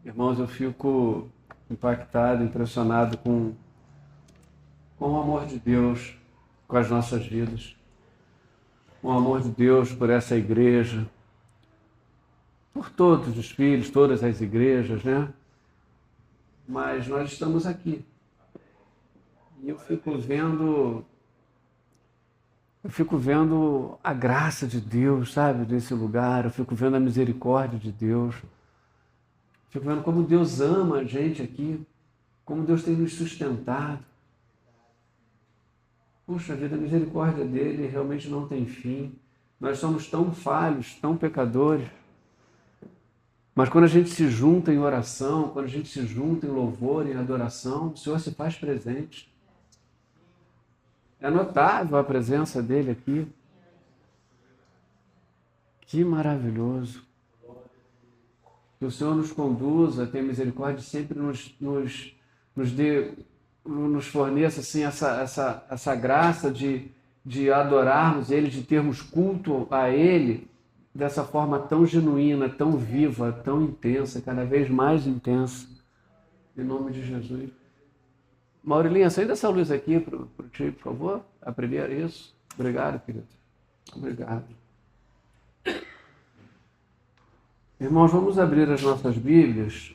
Irmãos, eu fico impactado, impressionado com o amor de Deus com as nossas vidas, com o amor de Deus por essa igreja, por todos os filhos, todas as igrejas, né? Mas nós estamos aqui e eu fico vendo a graça de Deus, sabe, nesse lugar, eu fico vendo a misericórdia de Deus, fico vendo como Deus ama a gente aqui, como Deus tem nos sustentado. Puxa vida, a misericórdia dele realmente não tem fim. Nós somos tão falhos, tão pecadores. Mas quando a gente se junta em oração, quando a gente se junta em louvor, em adoração, o Senhor se faz presente. É notável a presença dele aqui. Que maravilhoso. Que o Senhor nos conduza, tenha misericórdia, sempre nos forneça assim, essa graça de adorarmos Ele, de termos culto a Ele dessa forma tão genuína, tão viva, tão intensa, cada vez mais intensa. Em nome de Jesus. Maurilinha, acenda essa luz aqui para ti, por favor. A primeira, isso. Obrigado, querido. Obrigado. Irmãos, vamos abrir as nossas Bíblias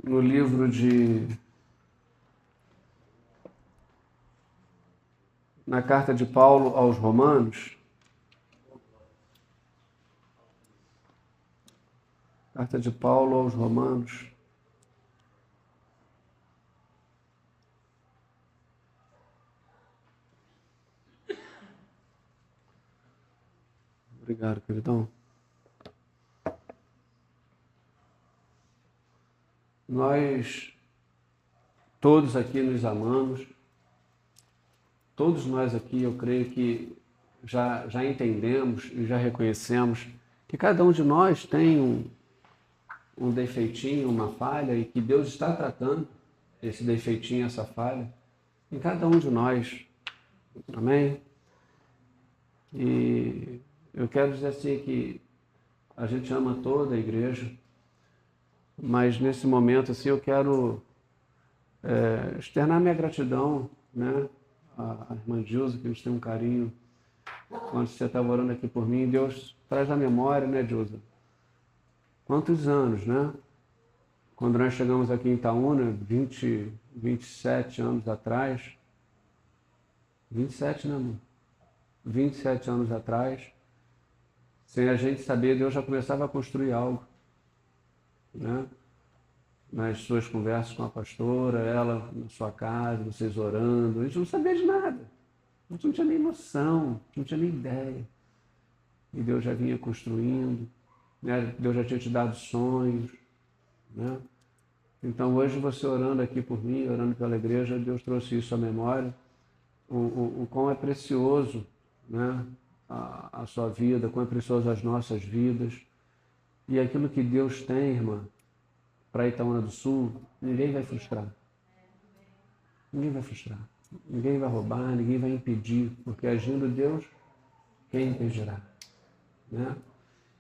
no livro na carta de Paulo aos Romanos. Carta de Paulo aos Romanos. Obrigado, queridão. Nós todos aqui nos amamos. Todos nós aqui, eu creio que já entendemos e já reconhecemos que cada um de nós tem um defeitinho, uma falha, e que Deus está tratando esse defeitinho, essa falha, em cada um de nós. Amém? E eu quero dizer assim que a gente ama toda a igreja, mas nesse momento assim eu quero externar minha gratidão, né? A irmã Dilza, que nos tem um carinho. Quando você estava orando aqui por mim, Deus traz a memória, né, Dilza? Quantos anos, né? Quando nós chegamos aqui em Itaúna, 27 anos atrás, 27, né, amor? 27 anos atrás, sem a gente saber, Deus já começava a construir algo, né? Nas suas conversas com a pastora, ela na sua casa, vocês orando, a gente não sabia de nada, a gente não tinha nem noção, não tinha nem ideia. E Deus já vinha construindo, né? Deus já tinha te dado sonhos, né? Então hoje você orando aqui por mim, orando pela igreja, Deus trouxe isso à memória, o quão é precioso, né? A sua vida, quão é precioso as nossas vidas, e aquilo que Deus tem, irmã, para Itaúna do Sul, ninguém vai frustrar. Ninguém vai frustrar. Ninguém vai roubar, ninguém vai impedir, porque agindo Deus, quem impedirá? Né?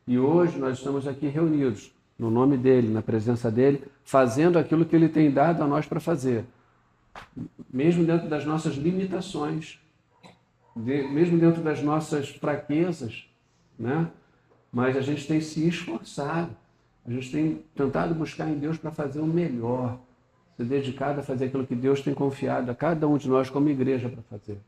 E hoje nós estamos aqui reunidos, no nome dEle, na presença dEle, fazendo aquilo que Ele tem dado a nós para fazer. Mesmo dentro das nossas limitações, mesmo dentro das nossas fraquezas, né? Mas a gente tem se esforçado. A gente tem tentado buscar em Deus para fazer o melhor, se dedicado a fazer aquilo que Deus tem confiado a cada um de nós como igreja para fazer.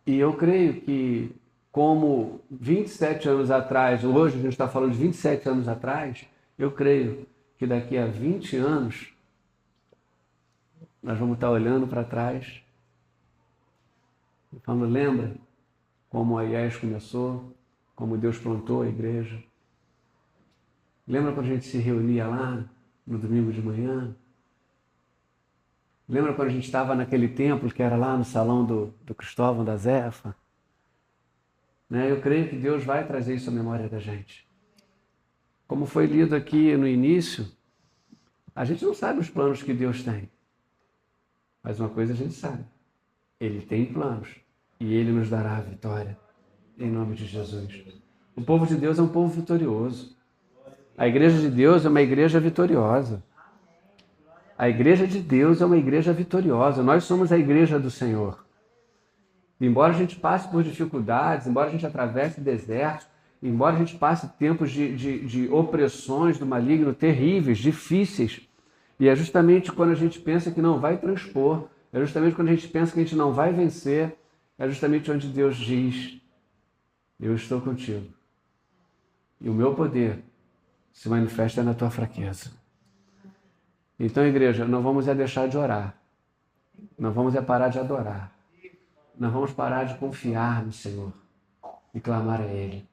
E eu creio que, como 27 anos atrás, hoje a gente está falando de 27 anos atrás, eu creio que daqui a 20 anos nós vamos estar olhando para trás e falando, lembra como a IES começou, como Deus plantou a igreja? Lembra quando a gente se reunia lá, no domingo de manhã? Lembra quando a gente estava naquele templo que era lá no salão do Cristóvão da Zefa? Né? Eu creio que Deus vai trazer isso à memória da gente. Como foi lido aqui no início, a gente não sabe os planos que Deus tem. Mas uma coisa a gente sabe. Ele tem planos e Ele nos dará a vitória. Em nome de Jesus. O povo de Deus é um povo vitorioso. A igreja de Deus é uma igreja vitoriosa. A igreja de Deus é uma igreja vitoriosa. Nós somos a igreja do Senhor. Embora a gente passe por dificuldades, embora a gente atravesse desertos, embora a gente passe tempos de opressões do maligno terríveis, difíceis, e é justamente quando a gente pensa que não vai transpor, é justamente quando a gente pensa que a gente não vai vencer, é justamente onde Deus diz: eu estou contigo. E o meu poder se manifesta na tua fraqueza. Então, igreja, não vamos deixar de orar. Não vamos parar de adorar. Não vamos parar de confiar no Senhor e clamar a Ele.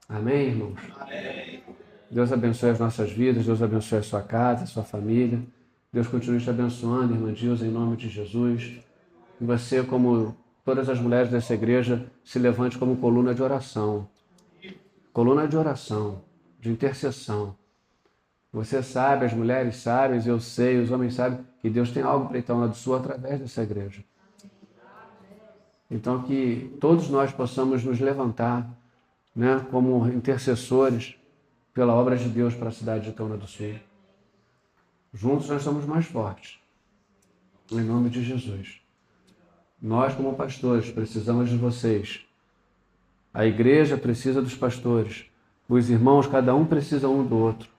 Amém, irmãos? Amém. Deus abençoe as nossas vidas, Deus abençoe a sua casa, a sua família. Deus continue te abençoando, irmã Dilza, em nome de Jesus. E você, como todas as mulheres dessa igreja, se levante como coluna de oração. Coluna de oração, de intercessão. Você sabe, as mulheres sabem, eu sei, os homens sabem que Deus tem algo para então lado sul através dessa igreja. Então que todos nós possamos nos levantar, né, como intercessores pela obra de Deus para a cidade de Itaúna do Sul. Juntos nós somos mais fortes. Em nome de Jesus. Nós, como pastores, precisamos de vocês. A igreja precisa dos pastores. Os irmãos, cada um precisa um do outro.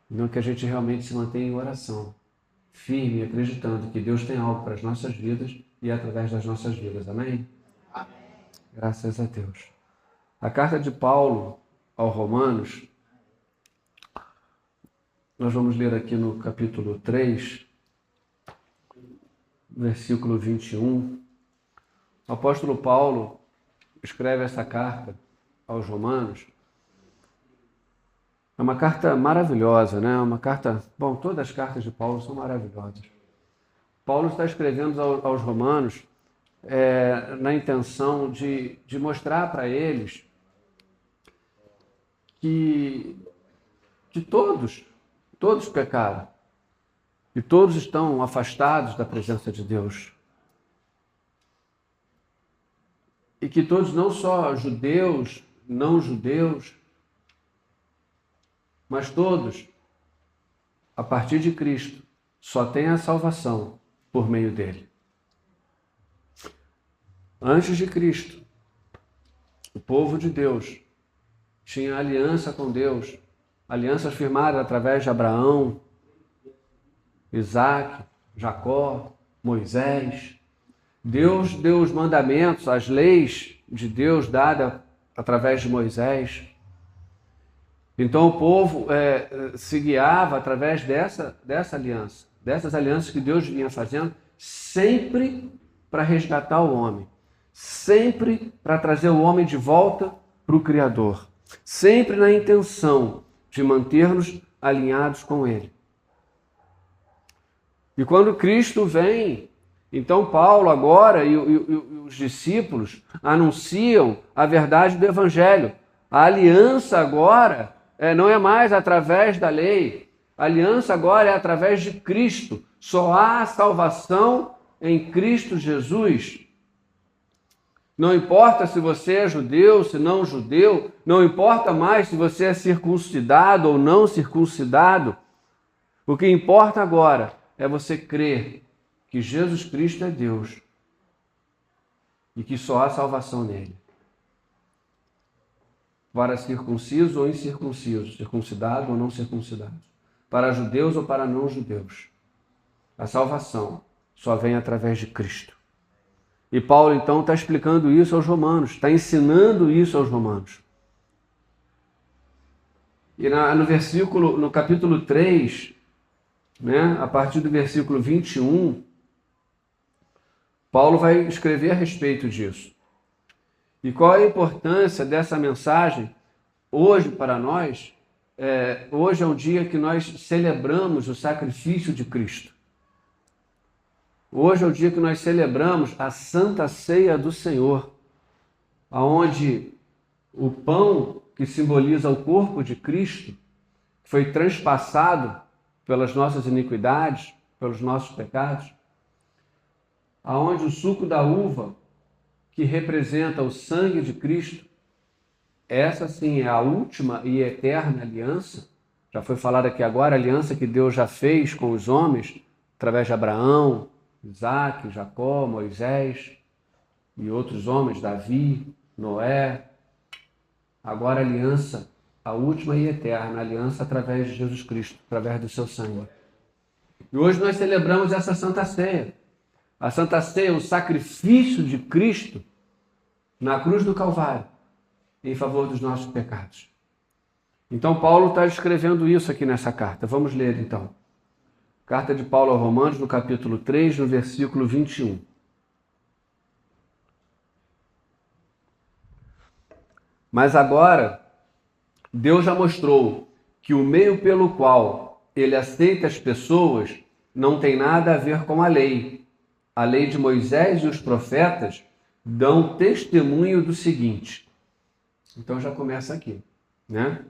Então que a gente realmente se mantenha em oração, firme, acreditando que Deus tem algo para as nossas vidas e através das nossas vidas. Amém? Amém. Graças a Deus. A carta de Paulo aos Romanos, nós vamos ler aqui no capítulo 3, versículo 21. O apóstolo Paulo escreve essa carta aos Romanos. É uma carta maravilhosa, né? Uma carta... Bom, todas as cartas de Paulo são maravilhosas. Paulo está escrevendo aos Romanos na intenção de mostrar para eles que todos pecaram e todos estão afastados da presença de Deus. E que todos, não só judeus, não judeus, mas todos, a partir de Cristo, só têm a salvação por meio dele. Antes de Cristo, o povo de Deus tinha aliança com Deus, alianças firmadas através de Abraão, Isaac, Jacó, Moisés. Deus deu os mandamentos, as leis de Deus dadas através de Moisés. Então o povo se guiava através dessa aliança, dessas alianças que Deus vinha fazendo, sempre para resgatar o homem, sempre para trazer o homem de volta para o Criador, sempre na intenção de manter-nos alinhados com Ele. E quando Cristo vem, então Paulo agora e os discípulos anunciam a verdade do Evangelho. A aliança agora não é mais através da lei. A aliança agora é através de Cristo. Só há salvação em Cristo Jesus. Não importa se você é judeu, se não judeu, não importa mais se você é circuncidado ou não circuncidado. O que importa agora é você crer que Jesus Cristo é Deus e que só há salvação nele. Para circunciso ou incircunciso, circuncidado ou não circuncidado, para judeus ou para não judeus. A salvação só vem através de Cristo. E Paulo então está explicando isso aos romanos, está ensinando isso aos romanos. E no capítulo 3, né, a partir do versículo 21, Paulo vai escrever a respeito disso. E qual é a importância dessa mensagem hoje para nós? Hoje é um dia que nós celebramos o sacrifício de Cristo. Hoje é o dia que nós celebramos a Santa Ceia do Senhor, onde o pão que simboliza o corpo de Cristo foi transpassado pelas nossas iniquidades, pelos nossos pecados, aonde o suco da uva, que representa o sangue de Cristo, essa sim é a última e eterna aliança. Já foi falado aqui agora, a aliança que Deus já fez com os homens, através de Abraão, Isaac, Jacó, Moisés e outros homens, Davi, Noé. Agora a aliança, a última e eterna aliança através de Jesus Cristo, através do seu sangue. E hoje nós celebramos essa Santa Ceia. A Santa Ceia é o sacrifício de Cristo na cruz do Calvário, em favor dos nossos pecados. Então Paulo está escrevendo isso aqui nessa carta. Vamos ler então. Carta de Paulo aos Romanos, no capítulo 3, no versículo 21. Mas agora, Deus já mostrou que o meio pelo qual ele aceita as pessoas não tem nada a ver com a lei. A lei de Moisés e os profetas dão testemunho do seguinte. Então já começa aqui, né?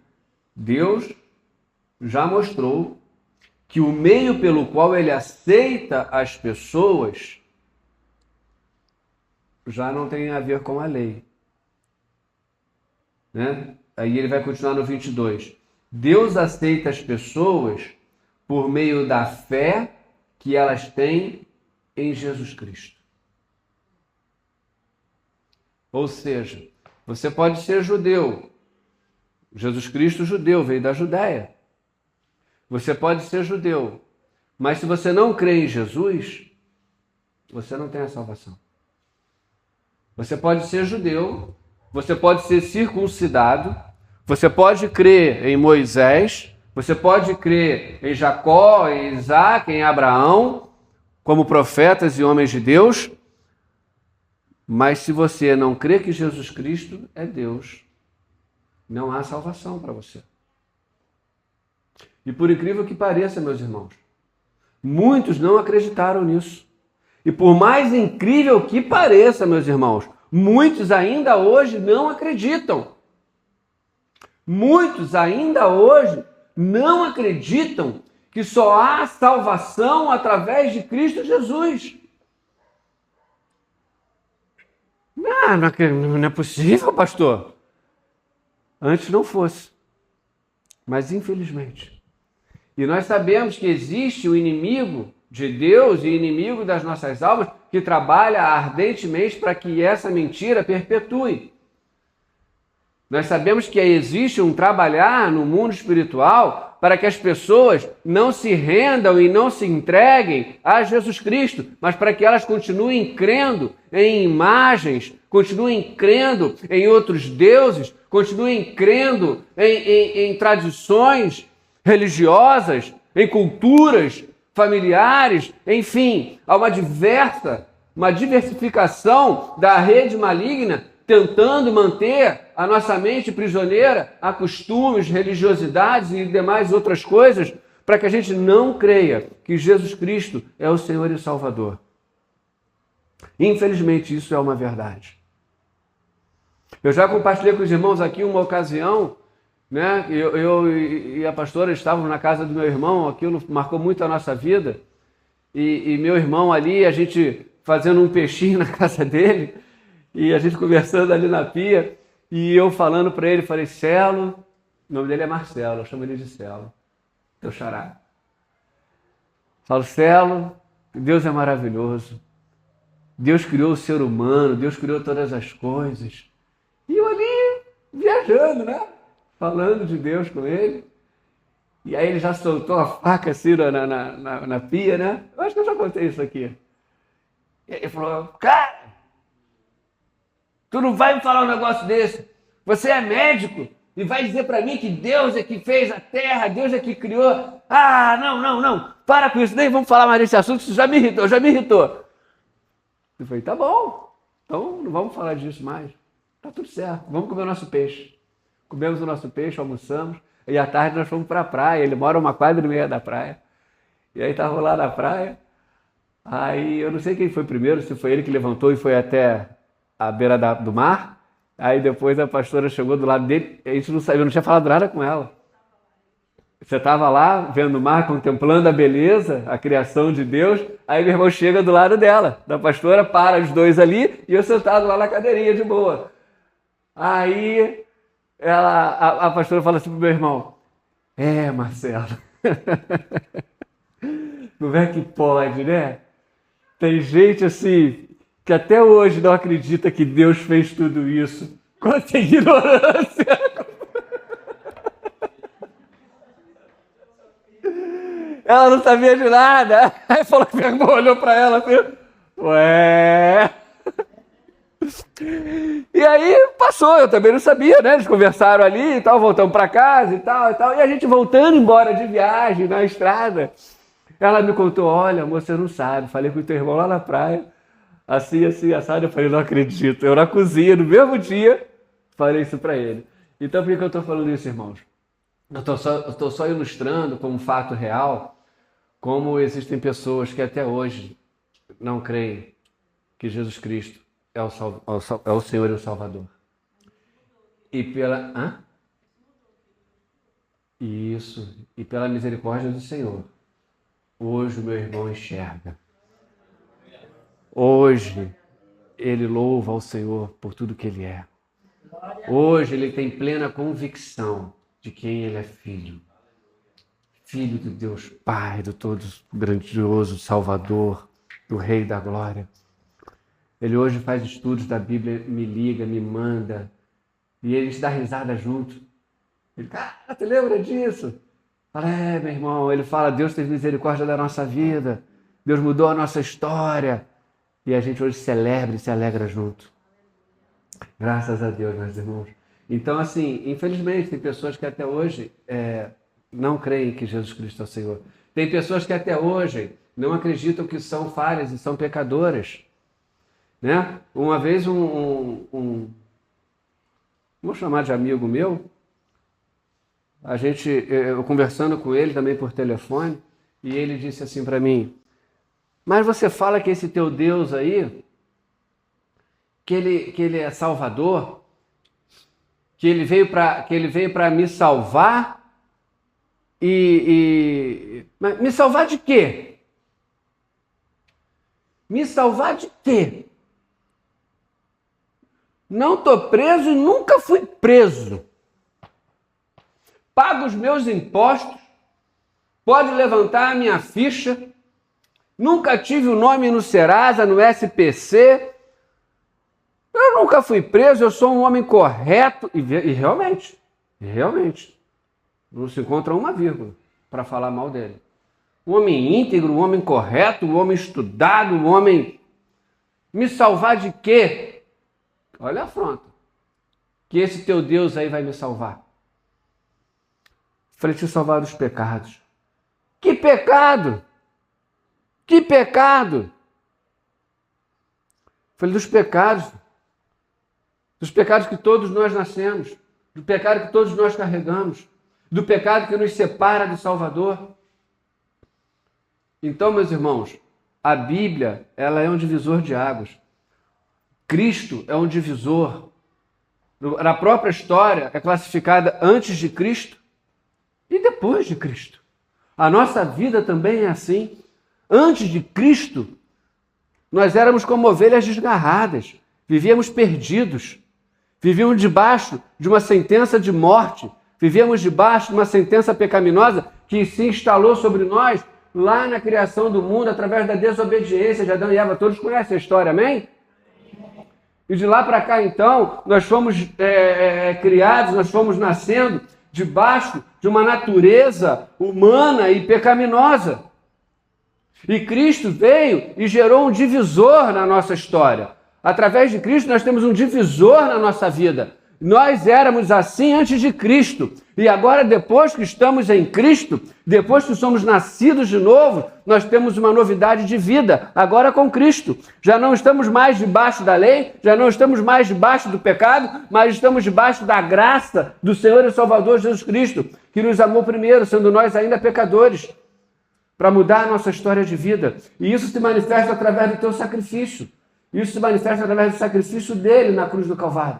Deus já mostrou que o meio pelo qual ele aceita as pessoas já não tem a ver com a lei, né? Aí ele vai continuar no 22. Deus aceita as pessoas por meio da fé que elas têm em Jesus Cristo. Ou seja, você pode ser judeu. Jesus Cristo, judeu, veio da Judéia. Você pode ser judeu, mas se você não crê em Jesus, você não tem a salvação. Você pode ser judeu, você pode ser circuncidado, você pode crer em Moisés, você pode crer em Jacó, em Isaac, em Abraão, como profetas e homens de Deus, mas se você não crê que Jesus Cristo é Deus, não há salvação para você. E por incrível que pareça, meus irmãos, muitos não acreditaram nisso. E por mais incrível que pareça, meus irmãos, muitos ainda hoje não acreditam. Muitos ainda hoje não acreditam que só há salvação através de Cristo Jesus. Não é possível, pastor. Antes não fosse, mas infelizmente. E nós sabemos que existe o inimigo de Deus e inimigo das nossas almas que trabalha ardentemente para que essa mentira perpetue. Nós sabemos que existe um trabalhar no mundo espiritual para que as pessoas não se rendam e não se entreguem a Jesus Cristo, mas para que elas continuem crendo em imagens, continuem crendo em outros deuses, continuem crendo em tradições religiosas, em culturas familiares, enfim, há uma diversificação da rede maligna tentando manter a nossa mente prisioneira a costumes, religiosidades e demais outras coisas, para que a gente não creia que Jesus Cristo é o Senhor e Salvador. Infelizmente, isso é uma verdade. Eu já compartilhei com os irmãos aqui uma ocasião, né? Eu e a pastora estávamos na casa do meu irmão, aquilo marcou muito a nossa vida, e meu irmão ali, a gente fazendo um peixinho na casa dele, e a gente conversando ali na pia, e eu falando para ele, falei, Celo, o nome dele é Marcelo, eu chamo ele de Celo, teu xará. Falo, Celo, Deus é maravilhoso, Deus criou o ser humano, Deus criou todas as coisas, e eu ali viajando, né? Falando de Deus com ele, e aí ele já soltou a faca assim na pia, né? Eu acho que eu já contei isso aqui. E ele falou, cara, tu não vai me falar um negócio desse. Você é médico e vai dizer para mim que Deus é que fez a terra, Deus é que criou. Ah, não. Para com isso, nem vamos falar mais desse assunto, isso já me irritou. Eu falei, tá bom, então não vamos falar disso mais. Tá tudo certo, vamos comer o nosso peixe. Comemos o nosso peixe, almoçamos, e à tarde nós fomos para a praia. Ele mora uma quadra e meia da praia. E aí estava lá na praia. Aí eu não sei quem foi primeiro, se foi ele que levantou e foi até a beira do mar. Aí depois a pastora chegou do lado dele, a gente não sabia, eu não tinha falado nada com ela. Você estava lá vendo o mar, contemplando a beleza, a criação de Deus. Aí meu irmão chega do lado dela, da pastora, para os dois ali, e eu sentado lá na cadeirinha de boa. Aí a pastora fala assim pro meu irmão, Marcelo, como é que pode, né? Tem gente assim, que até hoje não acredita que Deus fez tudo isso. Quanta ignorância! Ela não sabia de nada. Aí falou que meu irmão olhou para ela assim, ué... E aí passou, eu também não sabia, né? Eles conversaram ali e tal, voltamos para casa e tal, e a gente voltando embora de viagem na estrada. Ela me contou, olha, amor, você não sabe, falei com o teu irmão lá na praia, assim, assado. Eu falei, não acredito. Eu na cozinha, no mesmo dia, falei isso para ele. Então, por que eu estou falando isso, irmãos? Eu estou só ilustrando como um fato real, como existem pessoas que até hoje não creem que Jesus Cristo é o Senhor e o Salvador. E pela... Isso. E pela misericórdia do Senhor, hoje o meu irmão enxerga. Hoje ele louva ao Senhor por tudo que ele é. Hoje ele tem plena convicção de quem ele é filho. Filho do Deus Pai, do todo grandioso Salvador, do Rei da Glória. Ele hoje faz estudos da Bíblia, me liga, me manda, e ele se dá risada junto. Ele, cara, tu lembra disso? Fala, meu irmão, ele fala, Deus teve misericórdia da nossa vida, Deus mudou a nossa história, e a gente hoje celebra e se alegra junto. Graças a Deus, meus irmãos. Então, assim, infelizmente, tem pessoas que até hoje não creem que Jesus Cristo é o Senhor. Tem pessoas que até hoje não acreditam que são falhas e são pecadoras. Né? Uma vez vamos chamar de amigo meu, eu conversando com ele também por telefone, e ele disse assim para mim, mas você fala que esse teu Deus aí, que ele é Salvador, que ele veio para me salvar, mas me salvar de quê? Me salvar de quê? Não estou preso e nunca fui preso. Pago os meus impostos, pode levantar a minha ficha, nunca tive o nome no Serasa, no SPC, eu nunca fui preso, eu sou um homem correto, e realmente, não se encontra uma vírgula para falar mal dele. Um homem íntegro, um homem correto, um homem estudado, um homem... Me salvar de quê? Olha a afronta. Que esse teu Deus aí vai me salvar. Falei, te salvar dos pecados. Que pecado? Que pecado? Falei, dos pecados. Dos pecados que todos nós nascemos. Do pecado que todos nós carregamos. Do pecado que nos separa do Salvador. Então, meus irmãos, a Bíblia, ela é um divisor de águas. Cristo é um divisor. Na própria história é classificada antes de Cristo e depois de Cristo. A nossa vida também é assim. Antes de Cristo, nós éramos como ovelhas desgarradas, vivíamos perdidos, vivíamos debaixo de uma sentença de morte, vivíamos debaixo de uma sentença pecaminosa que se instalou sobre nós lá na criação do mundo através da desobediência de Adão e Eva. Todos conhecem a história, amém? E de lá para cá, então, nós fomos criados, nós fomos nascendo debaixo de uma natureza humana e pecaminosa. E Cristo veio e gerou um divisor na nossa história. Através de Cristo, nós temos um divisor na nossa vida. Nós éramos assim antes de Cristo. E agora, depois que estamos em Cristo, depois que somos nascidos de novo, nós temos uma novidade de vida, agora com Cristo. Já não estamos mais debaixo da lei, já não estamos mais debaixo do pecado, mas estamos debaixo da graça do Senhor e Salvador Jesus Cristo, que nos amou primeiro, sendo nós ainda pecadores, para mudar a nossa história de vida. E isso se manifesta através do teu sacrifício. Isso se manifesta através do sacrifício dele na cruz do Calvário,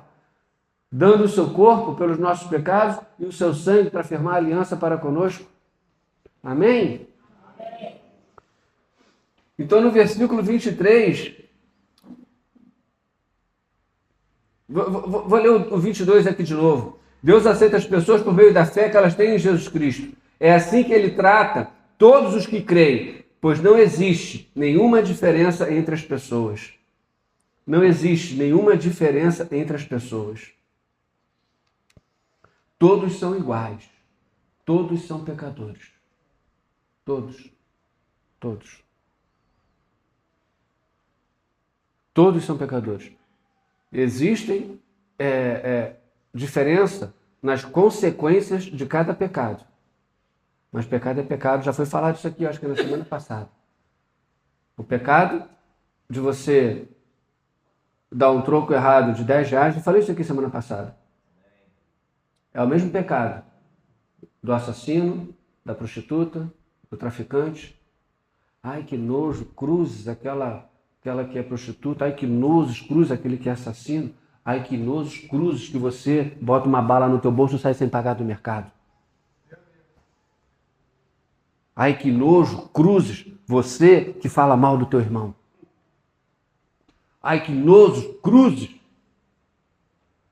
dando o seu corpo pelos nossos pecados e o seu sangue para firmar a aliança para conosco. Amém? Então, no versículo 23, vou ler o 22 aqui de novo. Deus aceita as pessoas por meio da fé que elas têm em Jesus Cristo. É assim que ele trata todos os que creem, pois não existe nenhuma diferença entre as pessoas. Não existe nenhuma diferença entre as pessoas. Todos são iguais. Todos são pecadores. Todos. Todos. Todos são pecadores. Existem diferença nas consequências de cada pecado. Mas pecado é pecado. Já foi falado isso aqui, acho que na semana passada. O pecado de você dar um troco errado de 10 reais, eu falei isso aqui semana passada. É o mesmo pecado do assassino, da prostituta, do traficante. Ai, que nojo, cruzes, aquela que é prostituta. Ai, que nojo, cruzes, aquele que é assassino. Ai, que nojo, cruzes, que você bota uma bala no teu bolso e sai sem pagar do mercado. Ai, que nojo, cruzes, você que fala mal do teu irmão. Ai, que nojo, cruzes,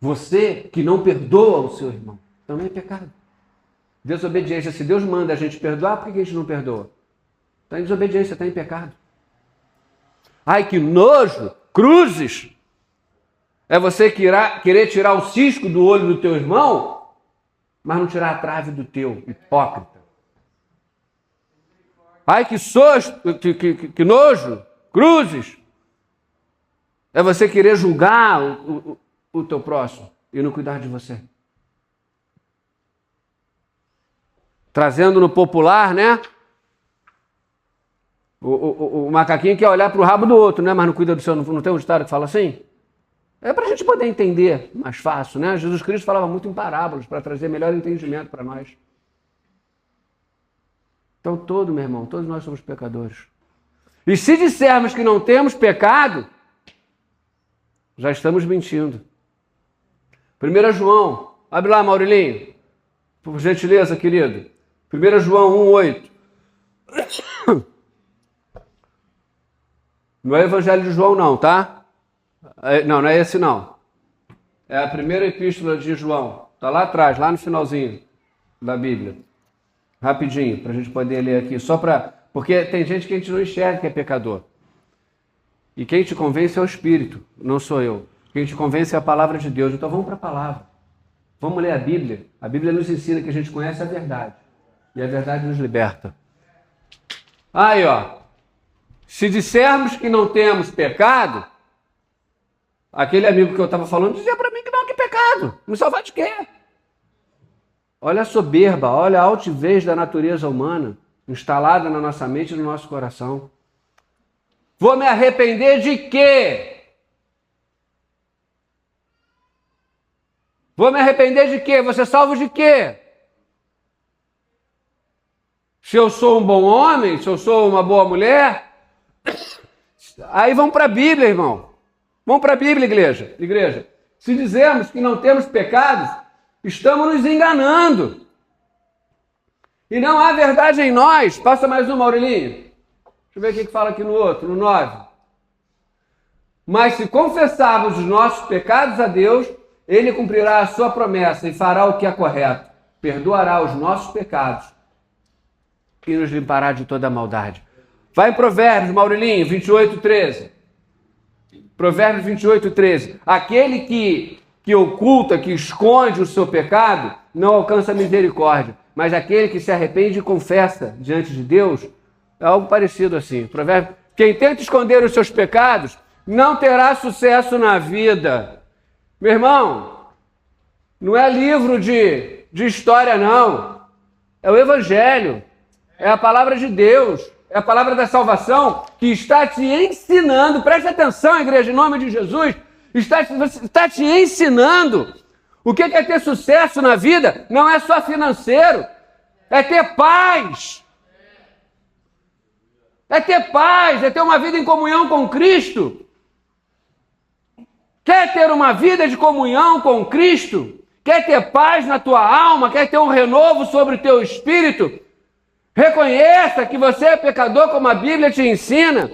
você que não perdoa o seu irmão. Também é pecado. Desobediência. Se Deus manda a gente perdoar, por que a gente não perdoa? Está em desobediência, está em pecado. Ai, que nojo, cruzes. É você querer tirar o cisco do olho do teu irmão, mas não tirar a trave do teu, hipócrita. Ai, que nojo, cruzes. É você querer julgar o teu próximo e não cuidar de você. Trazendo no popular, né? O macaquinho quer olhar para o rabo do outro, né? Mas não cuida do seu. Não tem um ditado que fala assim? É para a gente poder entender mais fácil, né? Jesus Cristo falava muito em parábolas para trazer melhor entendimento para nós. Então, meu irmão, todos nós somos pecadores. E se dissermos que não temos pecado, já estamos mentindo. 1 João, abre lá, Maurilinho, por gentileza, querido. 1 João 1,8. Não é Evangelho de João, não, tá? Não é esse, não. É a primeira epístola de João. Está lá atrás, lá no finalzinho da Bíblia. Rapidinho, para a gente poder ler aqui. Porque tem gente que a gente não enxerga que é pecador. E quem te convence é o Espírito, não sou eu. Quem te convence é a palavra de Deus. Então vamos para a palavra. Vamos ler a Bíblia. A Bíblia nos ensina que a gente conhece a verdade. E a verdade nos liberta. Aí, ó. Se dissermos que não temos pecado, aquele amigo que eu estava falando dizia para mim que não, que pecado. Me salvar de quê? Olha a soberba, olha a altivez da natureza humana instalada na nossa mente e no nosso coração. Vou me arrepender de quê? Vou me arrepender de quê? Vou ser salvo de quê? Se eu sou um bom homem, se eu sou uma boa mulher, aí vamos para a Bíblia, irmão. Vamos para a Bíblia, igreja. Se dizemos que não temos pecados, estamos nos enganando. E não há verdade em nós. Passa mais uma, Aurilinho. Deixa eu ver o que fala aqui no outro, no 9. Mas se confessarmos os nossos pecados a Deus, Ele cumprirá a sua promessa e fará o que é correto. Perdoará os nossos pecados e nos limpará de toda a maldade. Vai em Provérbios, Maurilinho, 28:13. Provérbios 28:13. Aquele que oculta, que esconde o seu pecado, não alcança misericórdia. Mas aquele que se arrepende e confessa diante de Deus, é algo parecido assim. Provérbio: quem tenta esconder os seus pecados não terá sucesso na vida. Meu irmão, não é livro de história, não. É o Evangelho. É a palavra de Deus. É a palavra da salvação que está te ensinando. Preste atenção, igreja, em nome de Jesus. Está te ensinando. O que é ter sucesso na vida? Não é só financeiro. É ter paz. É ter paz. É ter uma vida em comunhão com Cristo. Quer ter uma vida de comunhão com Cristo? Quer ter paz na tua alma? Quer ter um renovo sobre o teu espírito? Reconheça que você é pecador, como a Bíblia te ensina.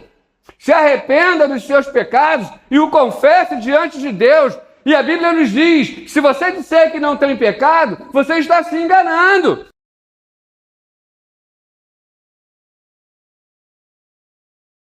Se arrependa dos seus pecados e o confesse diante de Deus. E a Bíblia nos diz, se você disser que não tem pecado, você está se enganando.